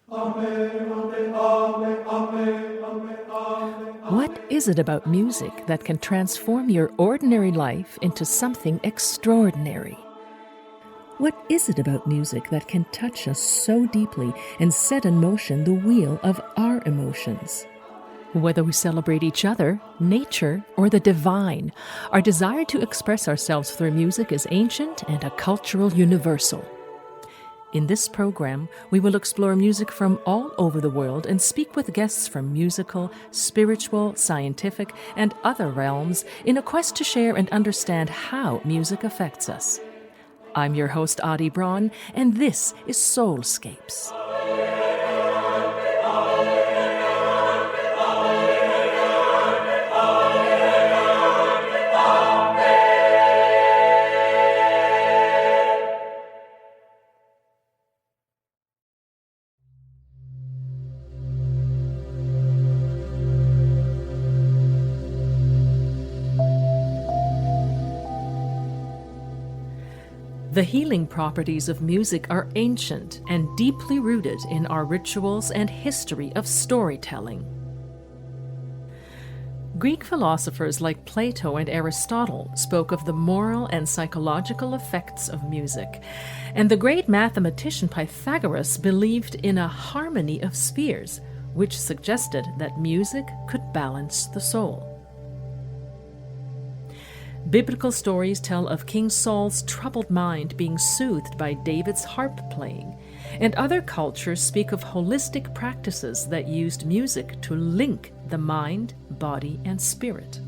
What is it about music that can transform your ordinary life into something extraordinary? What is it about music that can touch us so deeply and set in motion the wheel of our emotions? Whether we celebrate each other, nature, or the divine, our desire to express ourselves through music is ancient and a cultural universal. In this program, we will explore music from all over the world and speak with guests from musical, spiritual, scientific, and other realms in a quest to share and understand how music affects us. I'm your host, BRAUN, and this is Soulscapes. The healing properties of music are ancient and deeply rooted in our rituals and history of storytelling. Greek philosophers like Plato and Aristotle spoke of the moral and psychological effects of music, and the great mathematician Pythagoras believed in a harmony of spheres, which suggested that music could balance the soul. Biblical stories tell of King Saul's troubled mind being soothed by David's harp playing, and other cultures speak of holistic practices that used music to link the mind, body, and spirit.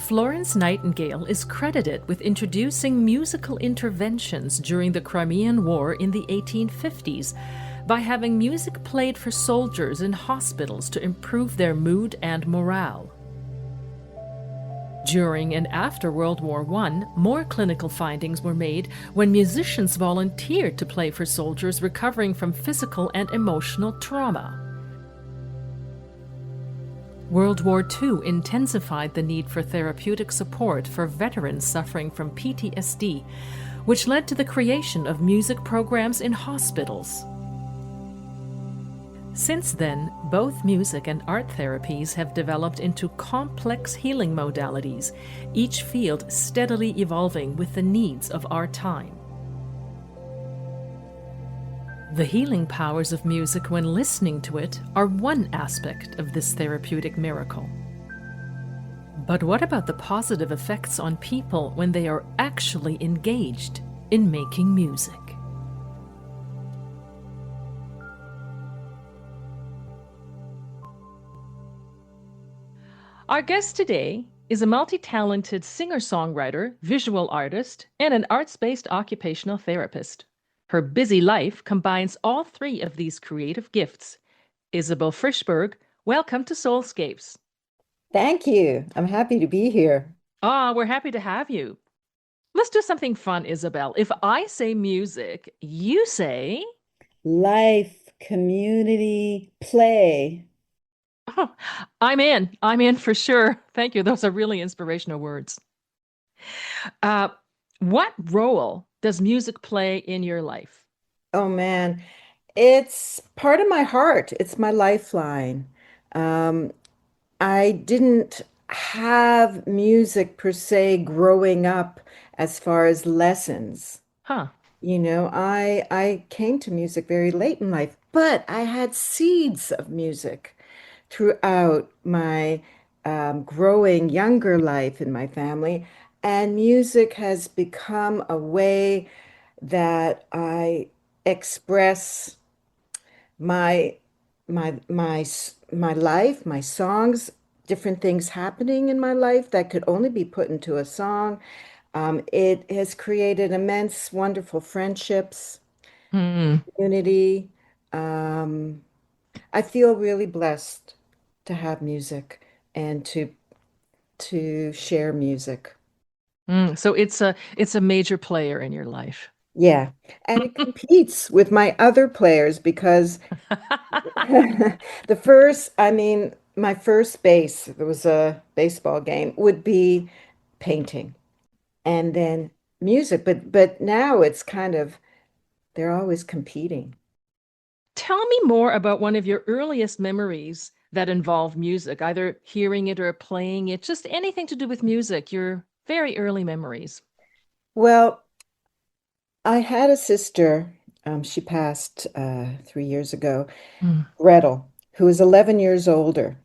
Florence Nightingale is credited with introducing musical interventions during the Crimean War in the 1850s by having music played for soldiers in hospitals to improve their mood and morale. During and after World War I, more clinical findings were made when musicians volunteered to play for soldiers recovering from physical and emotional trauma. World War II intensified the need for therapeutic support for veterans suffering from PTSD, which led to the creation of music programs in hospitals. Since then, both music and art therapies have developed into complex healing modalities, each field steadily evolving with the needs of our time. The healing powers of music when listening to it are one aspect of this therapeutic miracle. But what about the positive effects on people when they are actually engaged in making music? Our guest today is a multi-talented singer-songwriter, visual artist, and an arts-based occupational therapist. Her busy life combines all three of these creative gifts. Isabel Fryszberg, welcome to Soulscapes. Thank you. I'm happy to be here. We're happy to have you. Let's do something fun, Isabel. If I say music, you say... Life, community, play. Oh, I'm in for sure. Thank you. Those are really inspirational words. What role does music play in your life? Oh man, it's part of my heart. It's my lifeline. Um, I didn't have music per se growing up as far as lessons. Huh. I came to music very late in life, but I had seeds of music throughout my growing younger life in my family. And music has become a way that I express my my life, my songs, different things happening in my life that could only be put into a song. It has created immense, wonderful friendships, community. I feel really blessed to have music and to share music. So it's a major player in your life. Yeah, and it competes with my other players because my first base, there was a baseball game, would be painting and then music. But now it's kind of They're always competing. Tell me more about one of your earliest memories that involve music, either hearing it or playing it, just anything to do with music, your very early memories. Well, I had a sister, she passed 3 years ago, Mm. Gretel, who was 11 years older,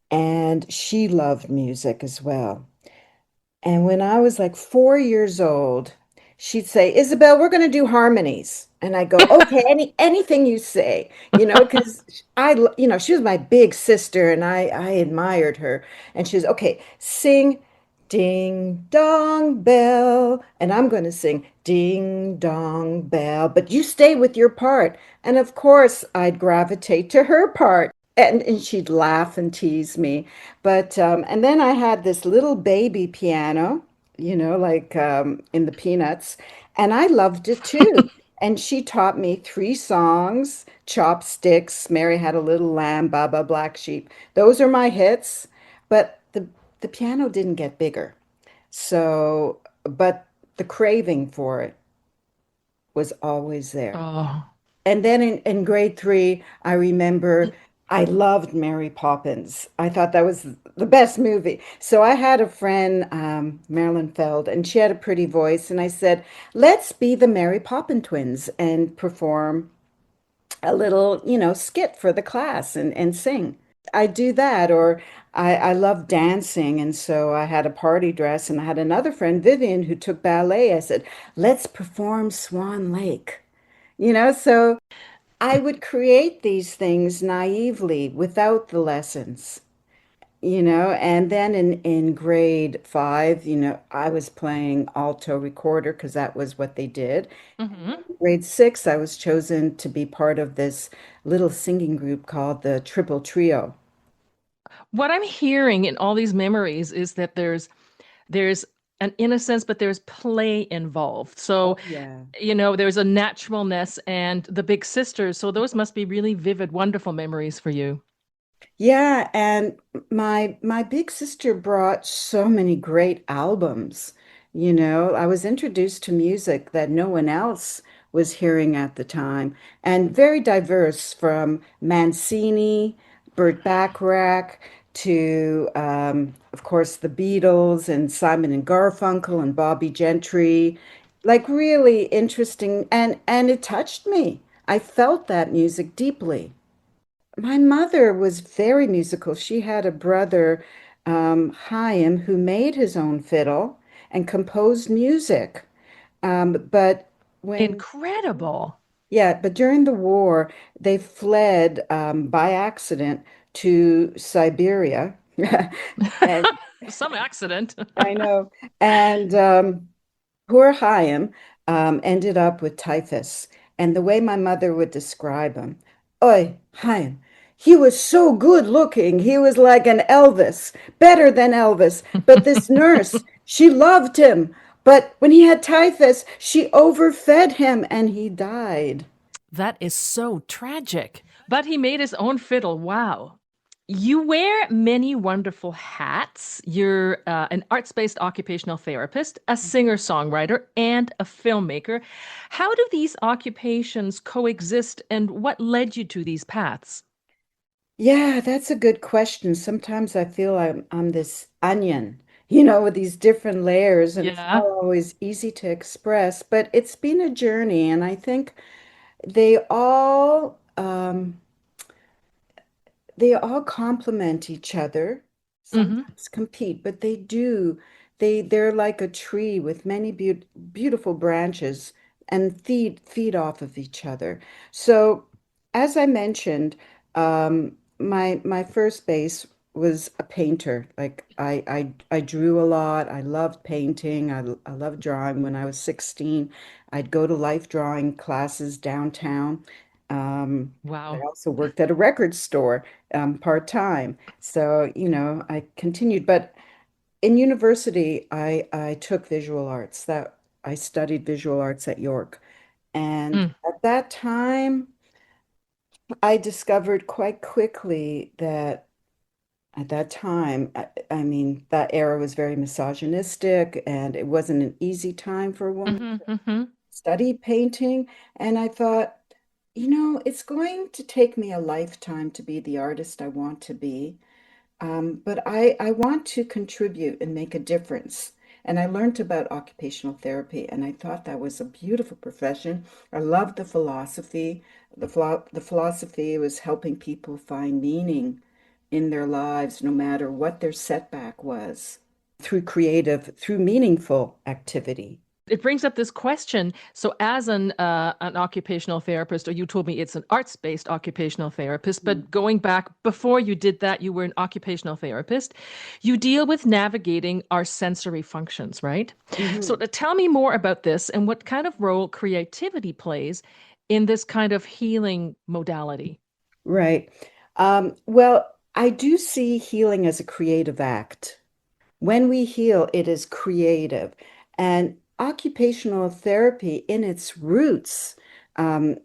and she loved music as well. And when I was like 4 years old, she'd say, Isabel, we're going to do harmonies. And I go, okay, anything you say, because she was my big sister and I admired her. And she was, okay, sing ding dong bell. And I'm going to sing ding dong bell, but you stay with your part. And of course, I'd gravitate to her part. And she'd laugh and tease me. But and then I had this little baby piano, like in the Peanuts, and I loved it too. And she taught me three songs: Chopsticks, Mary Had a Little Lamb, Baba Black Sheep. Those are my hits, but the piano didn't get bigger. So, but the craving for it was always there. Oh. And then in grade three, I remember I loved Mary Poppins. I thought that was the best movie. So I had a friend, Marilyn Feld, and she had a pretty voice. And I said, let's be the Mary Poppin twins and perform a little, skit for the class and sing. I do that, or I love dancing. And so I had a party dress, and I had another friend, Vivian, who took ballet. I said, let's perform Swan Lake. So I would create these things naively without the lessons, and then in grade five, I was playing alto recorder because that was what they did. Hmm. Grade six, I was chosen to be part of this little singing group called the Triple Trio. What I'm hearing in all these memories is that there's an innocence, but there's play involved. So, Oh, yeah. there's a naturalness and the big sisters. So those must be really vivid, wonderful memories for you. Yeah, and my big sister brought so many great albums. I was introduced to music that no one else was hearing at the time, and very diverse from Mancini, Burt Bacharach, to of course the Beatles and Simon and Garfunkel and Bobby Gentry. Like really interesting, and it touched me. I felt that music deeply. My mother was very musical. She had a brother, Chaim, who made his own fiddle and composed music. But when, Incredible. yeah, but during the war, they fled by accident to Siberia. And Some accident. I know. And poor Chaim ended up with typhus. And the way my mother would describe him, Oi, Chaim, he was so good looking. He was like an Elvis, better than Elvis. But this nurse, she loved him. But when he had typhus, she overfed him and he died. That is so tragic. But he made his own fiddle. Wow. You wear many wonderful hats. You're an arts based occupational therapist, a singer songwriter, and a filmmaker. How do these occupations coexist, and what led you to these paths? Yeah, that's a good question. Sometimes I feel I'm this onion, with these different layers, and it's not Yeah. always easy to express, but it's been a journey, and I think they all they all complement each other, Hmm. sometimes compete, but they do. They're like a tree with many beautiful branches and feed off of each other. So, as I mentioned, my first base was a painter. Like I drew a lot. I loved painting. I loved drawing. When I was 16, I'd go to life drawing classes downtown. I Wow. also worked at a record store part-time. So, I continued. But in university, I took visual arts. That I studied visual arts at York. And Mm. at that time, I discovered quite quickly that at that time, I mean, that era was very misogynistic and it wasn't an easy time for a woman Hmm. Hmm. study painting. And I thought, it's going to take me a lifetime to be the artist I want to be. But I want to contribute and make a difference. And I learned about occupational therapy, and I thought that was a beautiful profession. I loved the philosophy. The philosophy was helping people find meaning in their lives, no matter what their setback was, through meaningful activity. It brings up this question. So, as an occupational therapist, or you told me it's an arts-based occupational therapist, but going back before you did that, you were an occupational therapist. You deal with navigating our sensory functions, right? So, Mhm. tell me more about this and what kind of role creativity plays in this kind of healing modality. Right. Well, I do see healing as a creative act. When we heal, it is creative. And occupational therapy, in its roots, um,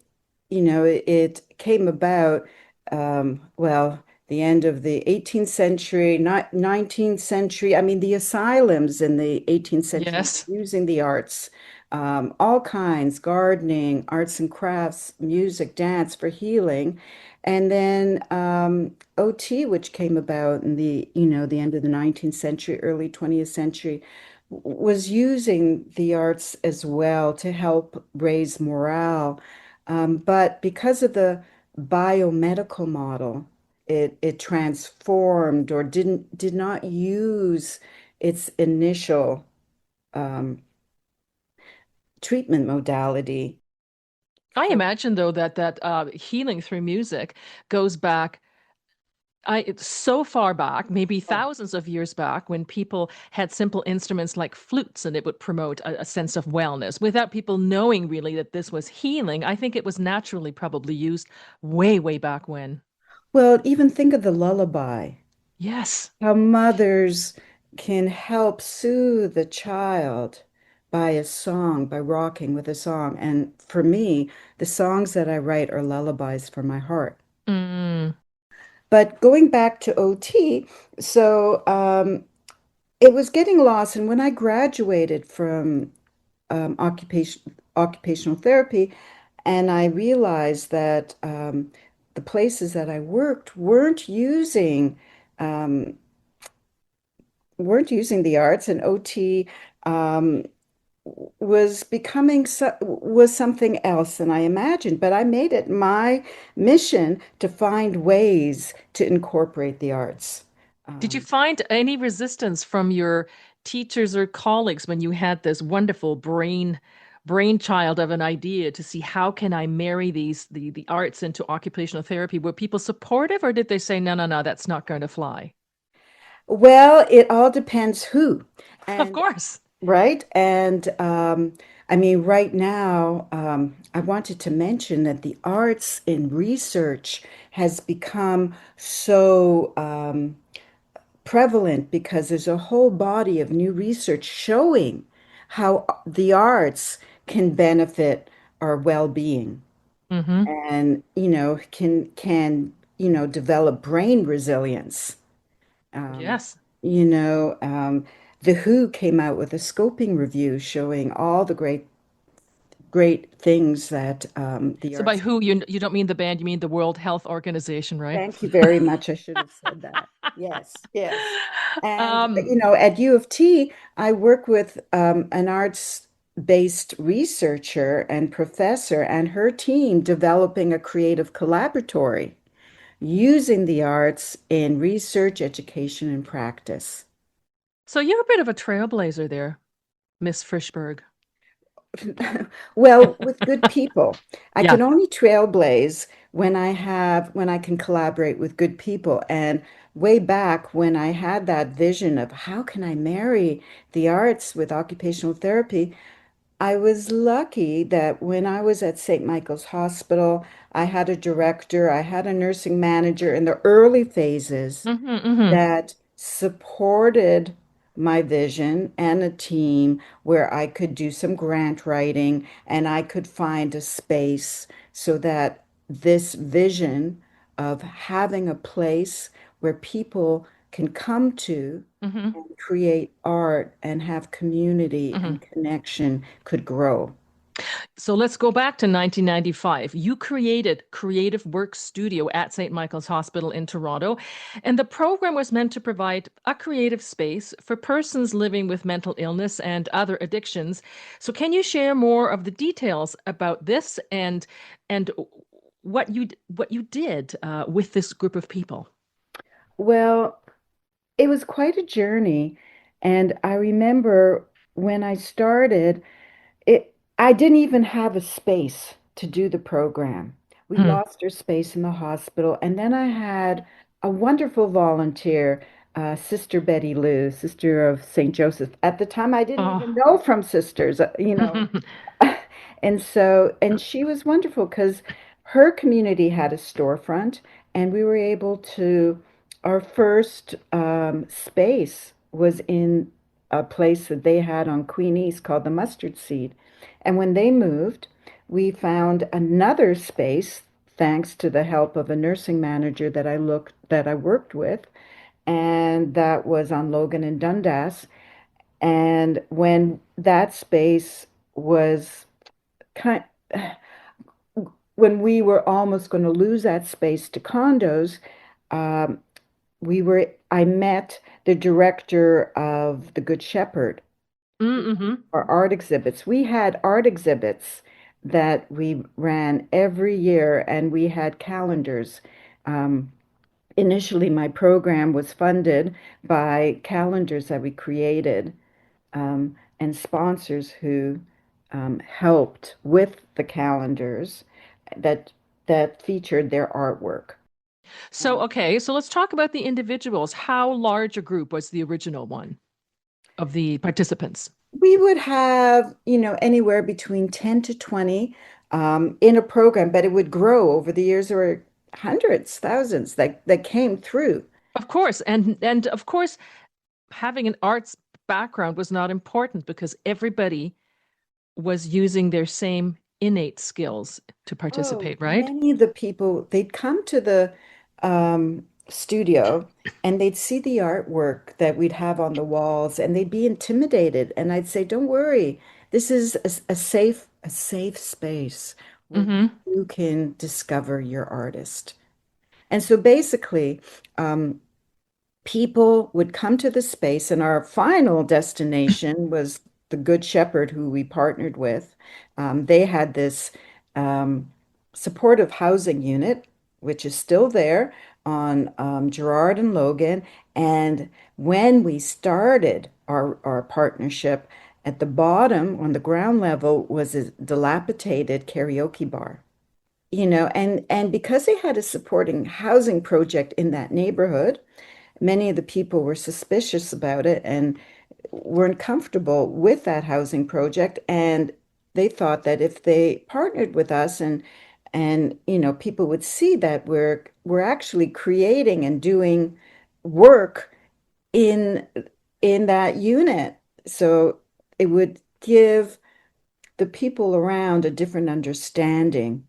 it came about, well, the end of the 18th century, not 19th century. I mean, the asylums in the 18th century Yes. were using the arts, all kinds, gardening, arts and crafts, music, dance for healing. And then OT, which came about in the end of the 19th century, early 20th century, was using the arts as well to help raise morale. But because of the biomedical model, it transformed or did not use its initial um, treatment modality. I For, imagine, though, that healing through music goes back it's so far back, maybe thousands of years back, when people had simple instruments like flutes and it would promote a sense of wellness without people knowing really that this was healing. I think it was naturally probably used way, way back when. well, even think of the lullaby, Yes. how mothers can help soothe the child by a song, by rocking with a song. And for me, the songs that I write are lullabies for my heart. Mm. But going back to OT, so it was getting lost. And when I graduated from occupational therapy, and I realized that the places that I worked um, weren't using the arts, and OT um, was something else than I imagined. But I made it my mission to find ways to incorporate the arts. Did you Um, find any resistance from your teachers or colleagues when you had this wonderful brainchild of an idea to see how can I marry the arts into occupational therapy? Were people supportive, or did they say, no, no, no, that's not going to fly? well, it all depends who. Of And course. right. And I mean, right now, I wanted to mention that the arts in research has become so prevalent because there's a whole body of new research showing how the arts can benefit our well-being Hmm. and, develop brain resilience. Um, Yes. you know, um, the Who came out with a scoping review showing all the great things that the So by arts. who, you don't mean the band, you mean the World Health Organization, right? Thank you very much. I should have said that. Yes, yes. And, Um, at U of T, I work with an arts-based researcher and professor and her team developing a creative collaboratory using the arts in research, education, and practice. so you're a bit of a trailblazer there, Miss Fryszberg. Well, with good people. I Yeah. can only trailblaze when I can collaborate with good people. And way back when I had that vision of how can I marry the arts with occupational therapy, I was lucky that when I was at St. Michael's Hospital, I had a director, I had a nursing manager in the early phases Hmm. Hmm. that supported my vision and a team where I could do some grant writing and I could find a space so that this vision of having a place where people can come to Hmm. and create art and have community Hmm. and connection could grow. So let's go back to 1995. You created Creative Work Studio at St. Michael's Hospital in Toronto, and the program was meant to provide a creative space for persons living with mental illness and other addictions. So can you share more of the details about this and what you did with this group of people? Well, it was quite a journey. And I remember when I started, I didn't even have a space to do the program. We Hmm. lost our space in the hospital. And then I had a wonderful volunteer, Sister Betty Lou, Sister of St. Joseph. At the time, I didn't even Oh. know from sisters, And so, and she was wonderful because her community had a storefront, and we were able to, our first space was in a place that they had on Queen East called the Mustard Seed. And when they moved, we found another space thanks to the help of a nursing manager that I worked with, and that was on Logan and Dundas. And when that space was kind when we were almost going to lose that space to condos, um, I met the director of the Good Shepherd Mm-hmm. for art exhibits. We had art exhibits that we ran every year, and we had calendars. Um, Initially, my program was funded by calendars that we created, and sponsors who helped with the calendars that that featured their artwork. So, okay, so let's talk about the individuals. How large a group was the original one of the participants? We would have, anywhere between 10 to 20 in a program, but it would grow over the years. There were hundreds, thousands that came through. Of course, and of course, having an arts background was not important because everybody was using their same innate skills to Oh, participate, right? many of the people, they'd come to the studio and they'd see the artwork that we'd have on the walls and they'd be intimidated. And I'd say, don't worry, this is a safe space where Mm-hmm. you can discover your artist. And so basically, um, people would come to the space, and our final destination was the Good Shepherd, who we partnered with. They had this um, supportive housing unit, which is still there on Gerard and Logan. And when we started our partnership, at the bottom on the ground level was a dilapidated karaoke bar. And because they had a supporting housing project in that neighborhood, many of the people were suspicious about it and weren't comfortable with that housing project. And they thought that if they partnered with us and people would see that we're actually creating and doing work in in that unit. So it would give the people around a different understanding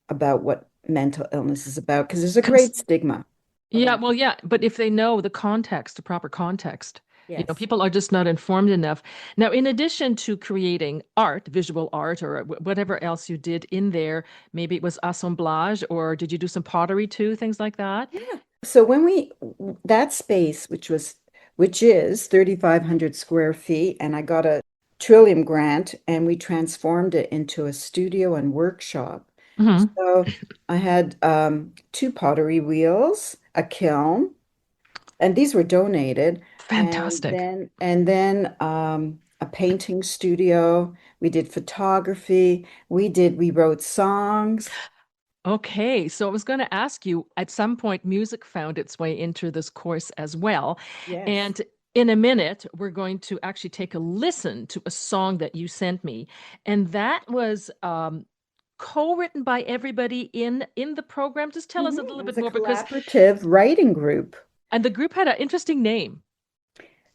about what mental illness is about, because there's a Cons great stigma Yeah, around. well, yeah, but if they know the context, the proper context, Yes. people are just not informed enough. Now, in addition to creating art, visual art, or whatever else you did in there, maybe it was assemblage, or did you do some pottery too, things like that? Yeah. So when that space, which is 3,500 square feet, and I got a Trillium grant, and we transformed it into a studio and workshop. Hmm. So I had two pottery wheels, a kiln, and these were donated, and Fantastic. then a painting studio. We did photography. We wrote songs. Okay, so I was going to ask you, at some point, music found its way into this course as well. Yes. And in a minute, we're going to actually take a listen to a song that you sent me. And that was co-written by everybody in the program. Just tell us a little It bit was a more because collaborative writing group, and the group had an interesting name.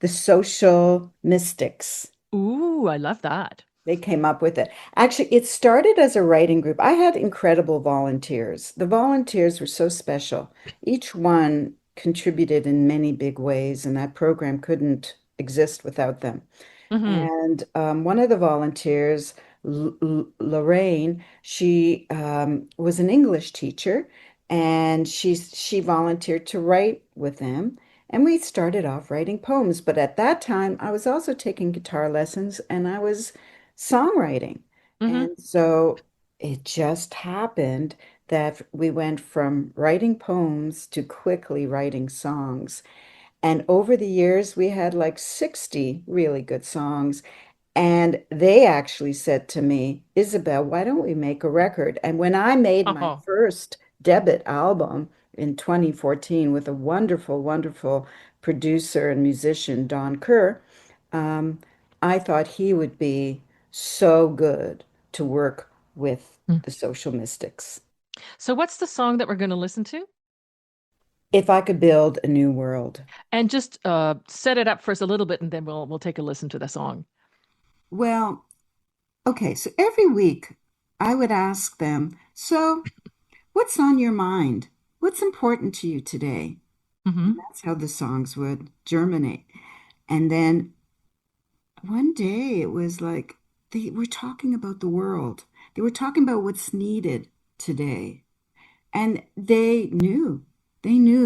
the Social Mystics. Ooh, I love that. They came up with it. Actually, it started as a writing group. I had incredible volunteers. The volunteers were so special. Each one contributed in many big ways, and that program couldn't exist without them. Hmm. And one of the volunteers Lorraine, she was an English teacher, and she volunteered to write with them. And we started off writing poems. But at that time, I was also taking guitar lessons and I was songwriting. Hmm. And so it just happened that we went from writing poems to quickly writing songs. And over the years, we had like 60 really good songs. And they actually said to me, Isabel, why don't we make a record? And when I made my Oh, first debut album in 2014 with a wonderful, wonderful producer and musician, Don Kerr, um, I thought he would be so good to work with mm. the Social Mystics. So what's the song that we're going to listen to? If I could build a new world. And just set it up for us a little bit, and then we'll take a listen to the song. Well, okay, so every week I would ask them, so what's on your mind? What's important to you today? And Hmm. that's how the songs would germinate. And then one day it was like they were talking about the world. They were talking about what's needed today. And they knew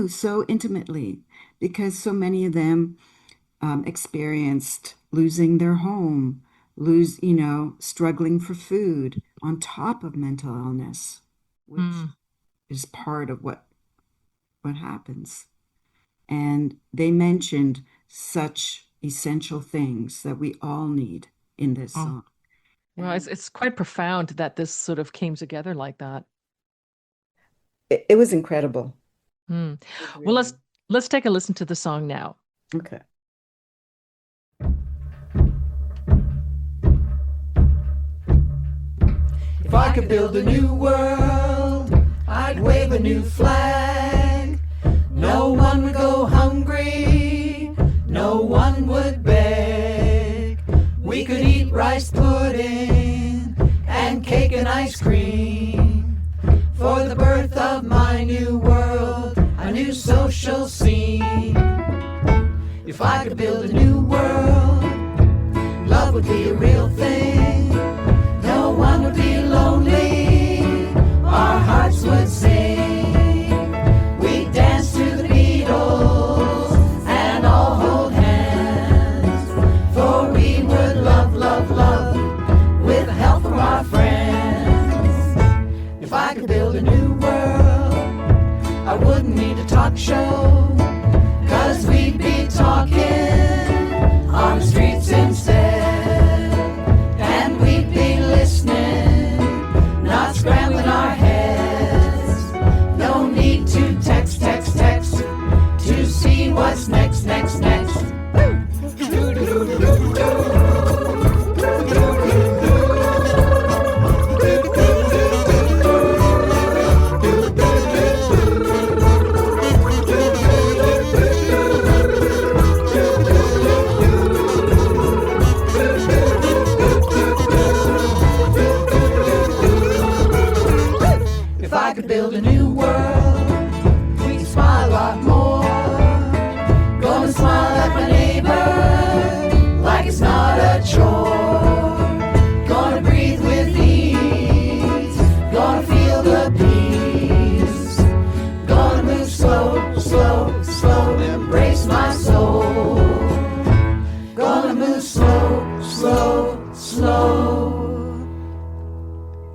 so intimately because so many of them experienced losing their home, struggling for food on top of mental illness, which Mm. is part of what happens. And they mentioned such essential things that we all need in this Oh, song. well, And it's quite profound that this sort of came together like that. it was incredible. Hmm. It was Well, really let's take a listen to the song now. okay. If I could build a new world, I'd wave a new flag. No one would go hungry, no one would beg. We could eat rice pudding and cake and ice cream. For the birth of my new world, a new social scene. If I could build a new world, love would be a real thing. No one would be lonely, our hearts would sing. We'd dance to the Beatles and all hold hands. For we would love, love, love with the help from our friends. If I could build a new world, I wouldn't need a talk show, 'cause we'd be talking on the streets instead. And we'd be listening, not scrambling our heads. No need to text, text, text to see what's next, next, next. If I could build a new world, we'd smile a lot more. Gonna smile at my neighbor like it's not a chore. Gonna breathe with ease, gonna feel the peace. Gonna move slow, slow, slow, embrace my soul. Gonna move slow, slow, slow.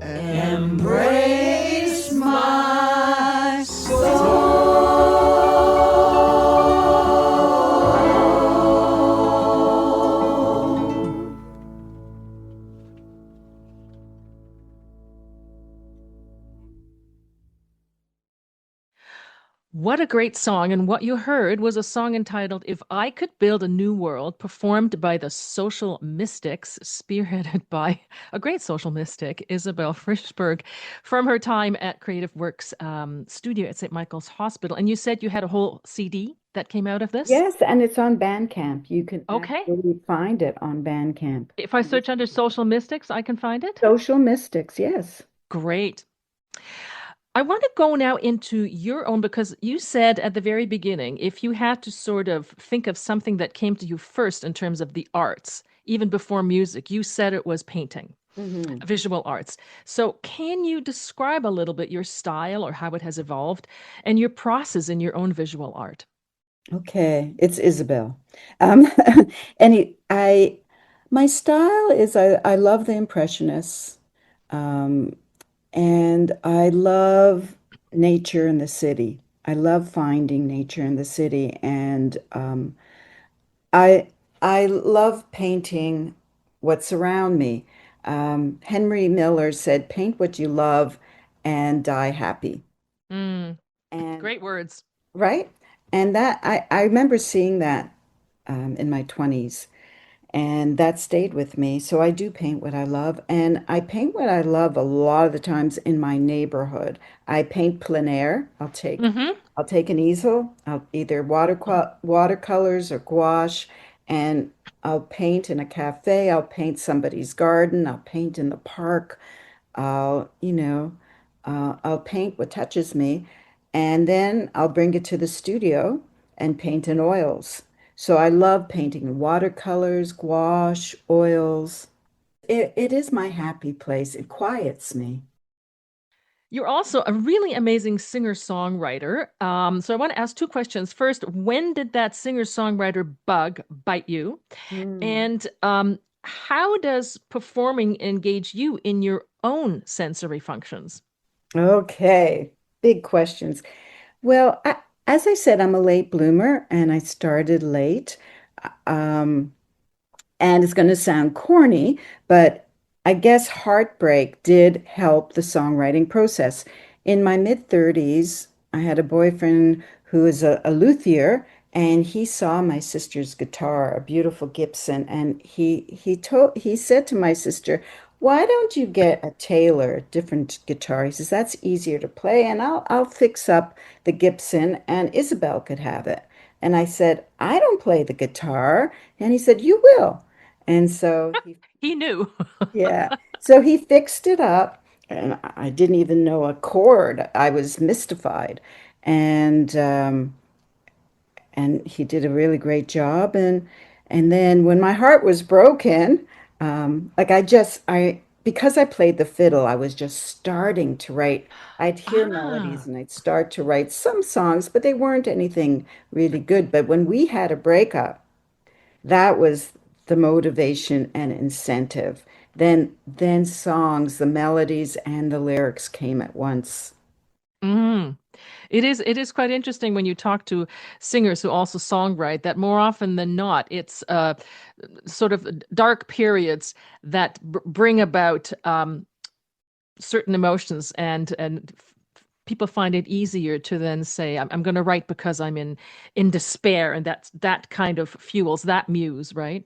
Embrace my soul. What a great song. And what you heard was a song entitled If I Could Build a New World, performed by the Social Mystics, spearheaded by a great social mystic, Isabel Fryszberg, from her time at Creative Works studio at St. Michael's Hospital. And you said you had a whole CD that came out of this? Yes, and it's on Bandcamp. You can Okay. actually find it on Bandcamp. If I search under Social Mystics, I can find it? Social Mystics, yes. Great. I want to go now into your own because you said at the very beginning, if you had to sort of think of something that came to you first in terms of the arts, even before music, you said it was painting. Mhm. visual arts. So, can you describe a little bit your style or how it has evolved and your process in your own visual art? Okay, it's Isabel. Um, I, my style is I love the Impressionists, um, and I love nature in the city. I love finding nature in the city, and I I love painting what's around me. Henry Miller said, "Paint what you love and die happy." Mm, And great words. right? And that I remember seeing that in my 20s, and that stayed with me. So I do paint what I love, and I paint what I love a lot of the times in my neighborhood. I paint plein air. Hmm. I'll take an easel, I'll either watercolors or gouache, and I'll paint in a cafe, I'll paint somebody's garden, I'll paint in the park. I'll paint what touches me, and then I'll bring it to the studio and paint in oils. So I love painting in watercolors, gouache, oils. It is my happy place. It quiets me. You're also a really amazing singer-songwriter. So I want to ask two questions. First, when did that singer-songwriter bug bite you? Hmm. And how does performing engage you in your own sensory functions? Okay, big questions. Well, as I said, I'm a late bloomer and I started late. Um, And it's going to sound corny, but I guess heartbreak did help the songwriting process. In my mid 30s, I had a boyfriend who is a luthier, and he saw my sister's guitar, a beautiful Gibson, and he said to my sister, "Why don't you get a Taylor, different guitar?" He says, "That's easier to play, and I'll fix up the Gibson, and Isabel could have it." And I said, "I don't play the guitar." And he said, "You will." And so He knew. yeah. So he fixed it up, and I didn't even know a chord. I was mystified. And and he did a really great job. And then when my heart was broken, like I because I played the fiddle, I was just starting to write. I'd hear melodies Ah. and I'd start to write some songs, but they weren't anything really good. But when we had a breakup, that was the motivation and incentive. Then songs, the melodies and the lyrics came at once. Mm. It is quite interesting when you talk to singers who also songwrite that more often than not, it's sort of dark periods that bring about certain emotions, and people find it easier to then say, I'm going to write because I'm in despair, and that kind of fuels that muse, right?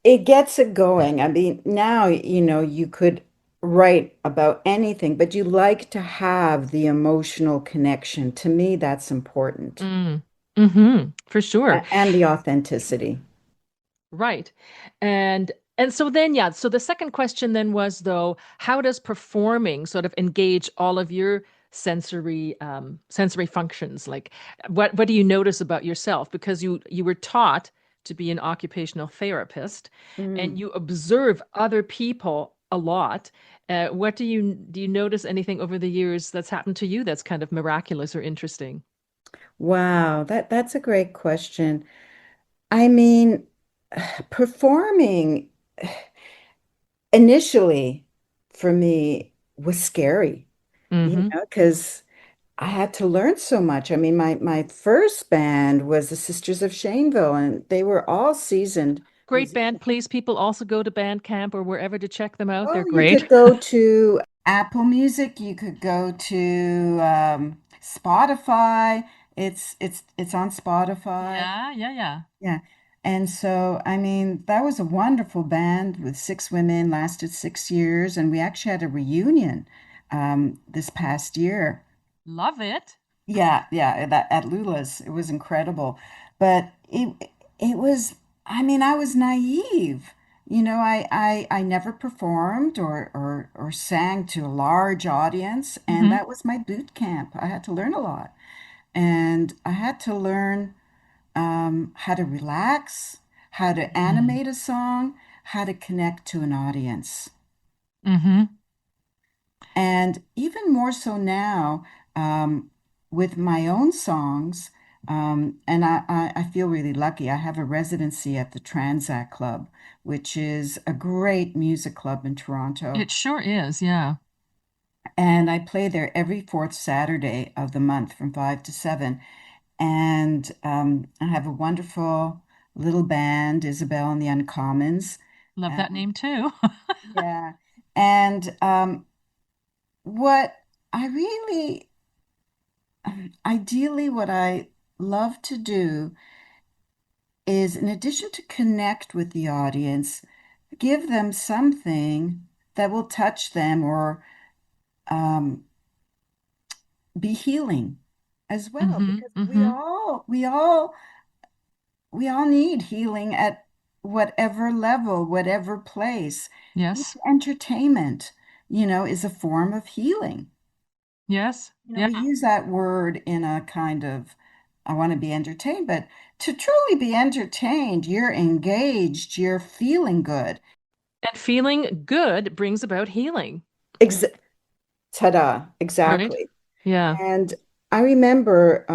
It gets it going. I mean, now, you could write about anything, but you like to have the emotional connection. To me, that's important. Mm. Mm-hmm, for sure. And the authenticity. Right. And so then, yeah, so the second question then was, though, how does performing sort of engage all of your sensory functions? Like, what do you notice about yourself? Because you were taught to be an occupational therapist, and Mm. you observe other people a lot. What do you notice anything over the years that's happened to you that's kind of miraculous or interesting? Wow, that's a great question. I mean, performing initially for me was scary, Mm-hmm. because I had to learn so much. I mean, my first band was the Sisters of Shaneville, and they were all seasoned Great band. musicians. Please, people also go to Bandcamp or wherever to check them out. They're Oh, you great. could go to Apple Music, you could go to Spotify. It's on Spotify. Yeah, yeah, yeah. Yeah. And so, I mean, that was a wonderful band with six women, lasted 6 years, and we actually had a reunion this past year. Love it. Yeah, yeah, that at Lula's. It was incredible. But it was, I mean, I was naive. I never performed or sang to a large audience, and Hmm. that was my boot camp. I had to learn a lot. And I had to learn how to relax, how to Mm. animate a song, how to connect to an audience. Mm-hmm. And even more so now, um, with my own songs, and I feel really lucky. I have a residency at the Transact Club, which is a great music club in Toronto. It sure is, yeah. And I play there every fourth Saturday of the month from 5 to 7. And I have a wonderful little band, Isabel and the Uncommons. Love that And name too. yeah. And what I really, ideally, what I love to do is, in addition to connect with the audience, give them something that will touch them or um, be healing as well, Mm-hmm. because Mm-hmm. we all need healing at whatever level, whatever place. Even Yes. entertainment, is a form of healing. Yes. Yeah. We use that word in a kind of, I want to be entertained, but to truly be entertained, you're engaged, you're feeling good. And feeling good brings about healing, Ex Ta-da, right? exactly. Yeah. And I remember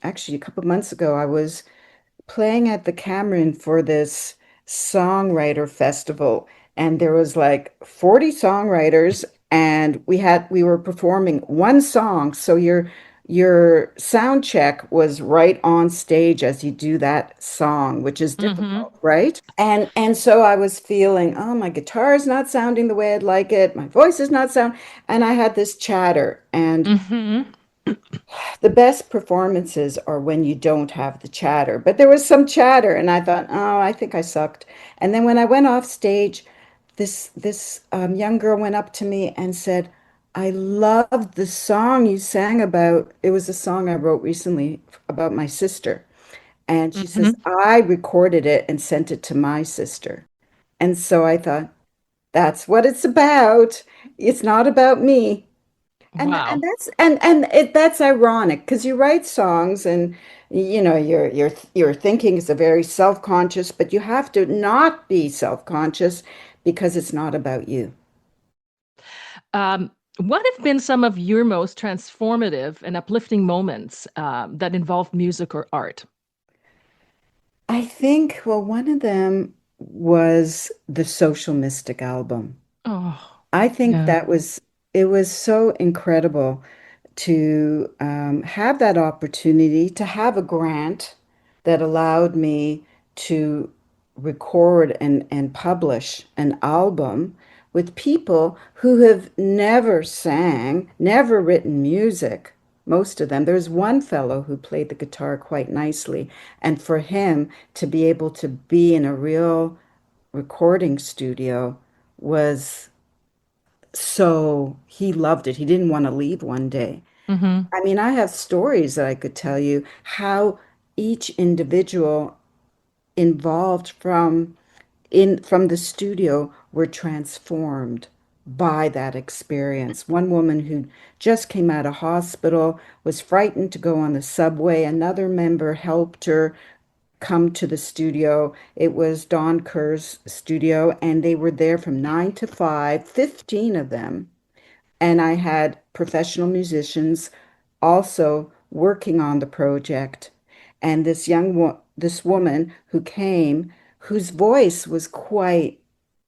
actually a couple of months ago, I was playing at the Cameron for this songwriter festival, and there was like 40 songwriters, and we were performing one song. So your sound check was right on stage as you do that song, which is Mm-hmm. difficult, right? And so I was feeling, oh, my guitar is not sounding the way I'd like it, my voice is not sound, and I had this chatter. And Mm-hmm. the best performances are when you don't have the chatter. But there was some chatter, and I thought, oh, I think I sucked. And then when I went off stage, this young girl went up to me and said, I loved the song you sang about. It was a song I wrote recently about my sister. And she says, Mm-hmm. I recorded it and sent it to my sister. And so I thought, that's what it's about. It's not about me. And Wow. that's ironic because you write songs and your thinking is a very self-conscious, but you have to not be self-conscious because it's not about you. What have been some of your most transformative and uplifting moments that involve music or art? I think, well, one of them was the Social Mystic album. Oh, I think yeah. it was so incredible to have that opportunity to have a grant that allowed me to record and publish an album with people who have never sang, never written music. Most of them. There's one fellow who played the guitar quite nicely, and for him to be able to be in a real recording studio was so he loved it. He didn't want to leave one day. Mm-hmm. I mean, I have stories that I could tell you how each individual involved from the studio were transformed by that experience. One woman who just came out of hospital was frightened to go on the subway. Another member helped her come to the studio. It was Don Kerr's studio, and they were there from 9 to 5, 15 of them. And I had professional musicians also working on the project. And this woman who came, whose voice was quite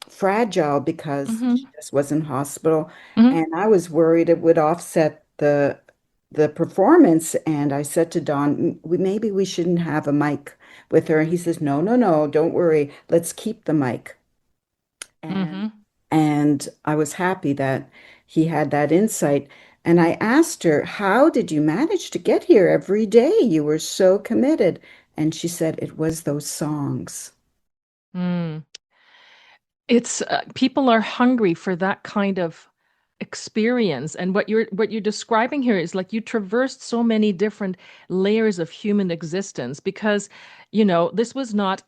fragile because she Mm-hmm. just was in hospital, Mm-hmm. and I was worried it would offset the performance. And I said to Don, maybe we shouldn't have a mic with her. He says, no, no, no, don't worry. Let's keep the mic. And Mm-hmm. and I was happy that he had that insight. And I asked her, how did you manage to get here every day? You were so committed. And she said, it was those songs. Mm. It's people are hungry for that kind of experience, and what you're describing here is like you traversed so many different layers of human existence because this was not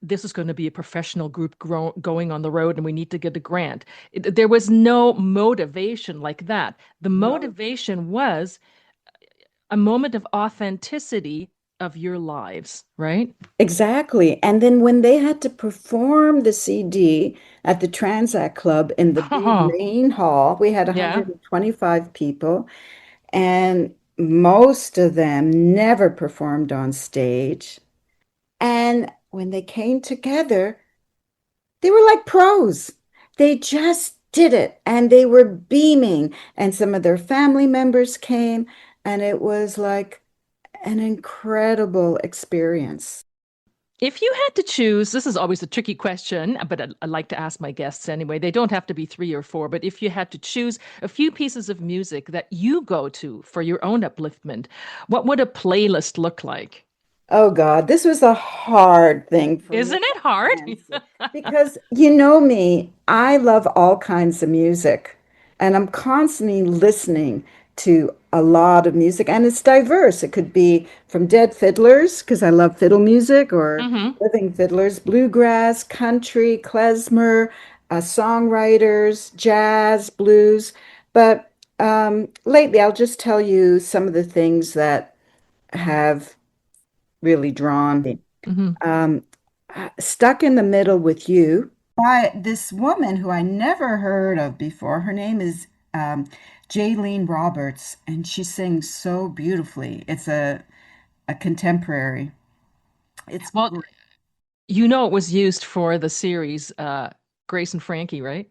this is going to be a professional group going on the road and we need to get a grant. There was no motivation like that. The No. motivation was a moment of authenticity of your lives, right? Exactly. And then when they had to perform the CD at the Transact Club in the big main hall, we had Yeah. 125 people, and most of them never performed on stage. And when they came together, they were like pros. They just did it and they were beaming. And some of their family members came, and it was like an incredible experience. If you had to choose, this is always a tricky question, but I like to ask my guests anyway. They don't have to be 3 or 4, but if you had to choose a few pieces of music that you go to for your own upliftment, what would a playlist look like? Oh God, this was a hard thing for me Isn't it to hard? answer because you know me, I love all kinds of music and I'm constantly listening to a lot of music and it's diverse. It could be from dead fiddlers because I love fiddle music or Mm-hmm. living fiddlers, bluegrass, country, klezmer, songwriters, jazz, blues. But lately, I'll just tell you some of the things that have really drawn me. Mm-hmm. Um, Stuck in the Middle with You by this woman who I never heard of before. Her name is Jaylene Roberts, and she sings so beautifully. It's a contemporary. It's Well, great. you know it was used for the series Grace and Frankie, right?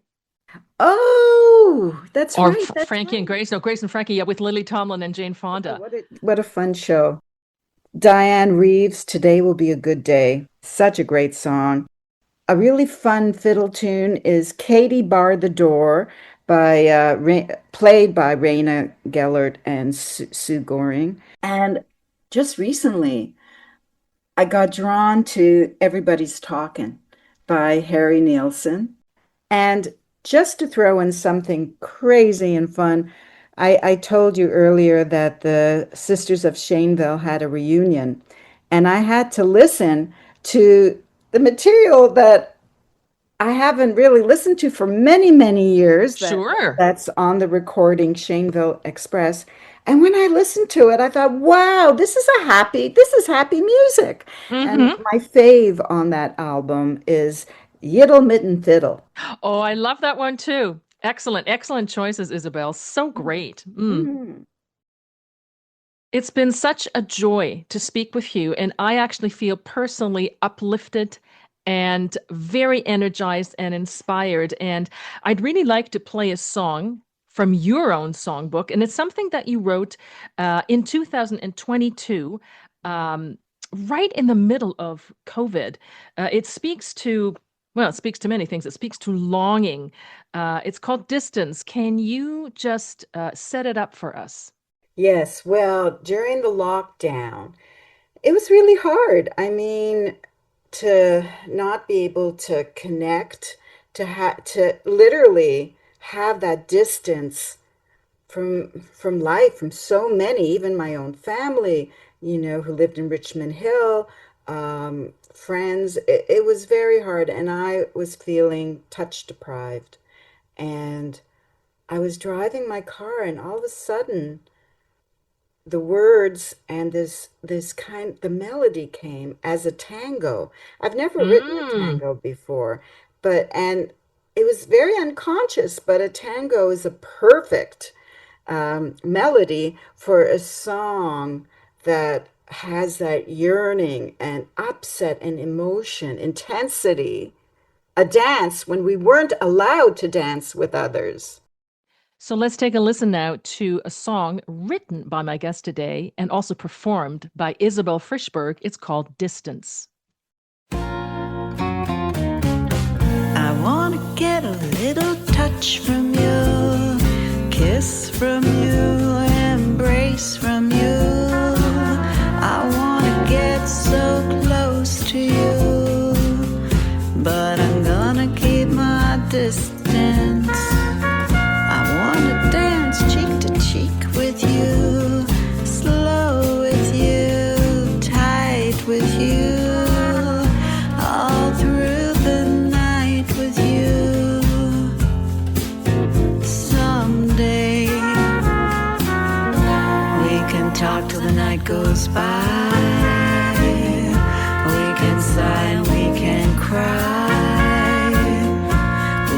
Oh, that's Or right. That's Frankie and right. Grace. No, Grace and Frankie, yeah, with Lily Tomlin and Jane Oh, Fonda. what a fun show. Diane Reeves, Today Will Be a Good Day. Such a great song. A really fun fiddle tune is Katie Bar the Door by played by Raina Gellert and Sue Goring. And just recently, I got drawn to Everybody's Talking by Harry Nielsen. And just to throw in something crazy and fun, I told you earlier that the Sisters of Shaynville had a reunion, and I had to listen to the material that I haven't really listened to for many, many years Sure. that's on the recording Shaynville Express. And when I listened to it, I thought, wow, this is happy music. And Mm-hmm. my fave on that album is Yiddle Mitten Fiddle. Oh, I love that one too. Excellent, excellent choices, Isabel. So great. Mhm. It's been such a joy to speak with you, and I actually feel personally uplifted and very energized and inspired. And I'd really like to play a song from your own songbook, and it's something that you wrote in 2022, right in the middle of COVID. It speaks to, well, it speaks to many things. It speaks to longing. It's called Distance. Can you just set it up for us? Yes, well, during the lockdown, it was really hard. I mean, to not be able to connect, to literally have that distance from life, from so many, even my own family, who lived in Richmond Hill, friends. It was very hard, and I was feeling touch deprived. And I was driving my car, and all of a sudden, the words and the melody came as a tango. I've never written a Mm. tango before, and it was very unconscious, but a tango is a perfect melody for a song that has that yearning and upset and emotion, intensity, a dance when we weren't allowed to dance with others. So let's take a listen now to a song written by my guest today and also performed by Isabel Fryszberg. It's called Distance. I want to get a little touch from you, kiss from you, embrace from you. I want to get so close to you, but I'm gonna keep my distance. I want to dance cheek to cheek with you, slow with you, tight with you, all through the night with you. Someday we can talk till the night goes by. can sigh and we can cry.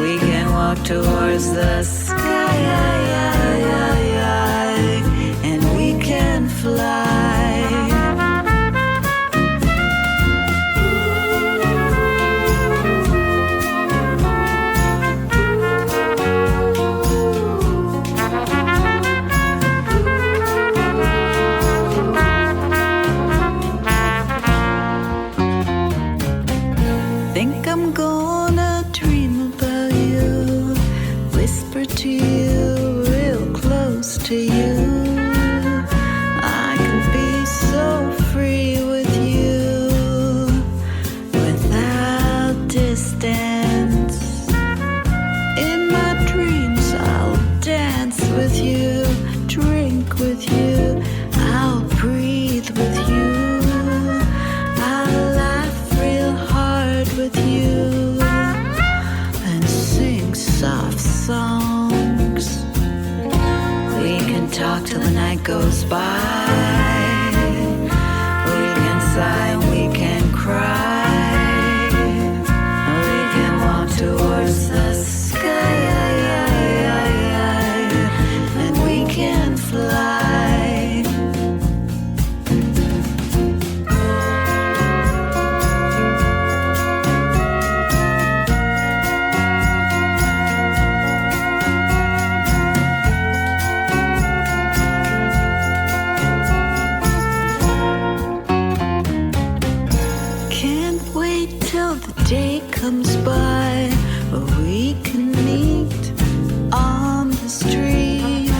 We can walk towards the sky, and we can fly. Think I'm gonna dream about you, whisper to you, real close to you. I can be so free with you, without distance. In my dreams I'll dance with you, drink with you, I'll breathe with you. I'll laugh real hard with you and sing soft songs. We can talk till the night goes by. We can sigh and we can cry. We can walk towards the sky, and we can fly. Can't wait till the day comes by where we can meet on the street,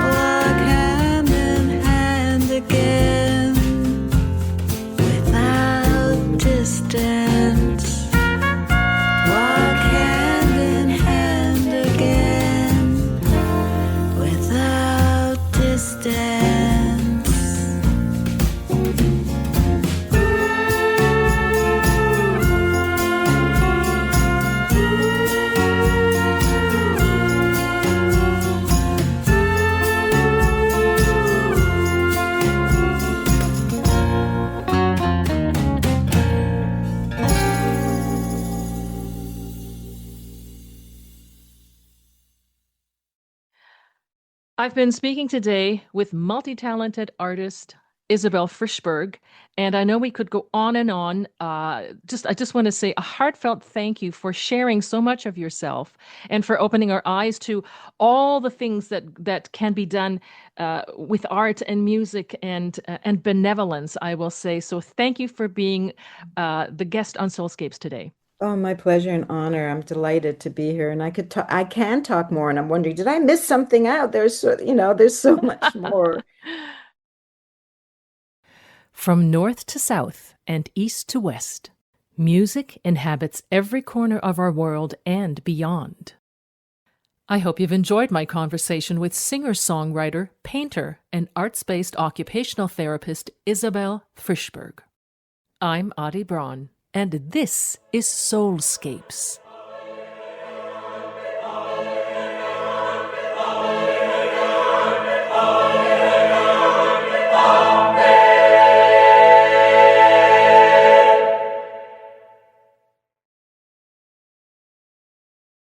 walk hand in hand again, without distance. Walk hand in hand again, without distance. I've been speaking today with multi-talented artist Isabel Fryszberg, and I know we could go on and on. I just want to say a heartfelt thank you for sharing so much of yourself and for opening our eyes to all the things that can be done with art and music and benevolence, I will say. So thank you for being the guest on Soulscapes today. Oh, my pleasure and honor. I'm delighted to be here, and I can talk more. And I'm wondering, did I miss something out? There's so much more. From north to south and east to west, music inhabits every corner of our world and beyond. I hope you've enjoyed my conversation with singer-songwriter, painter, and arts-based occupational therapist Isabel Fryszberg. I'm Adi BRAUN, and this is Soulscapes.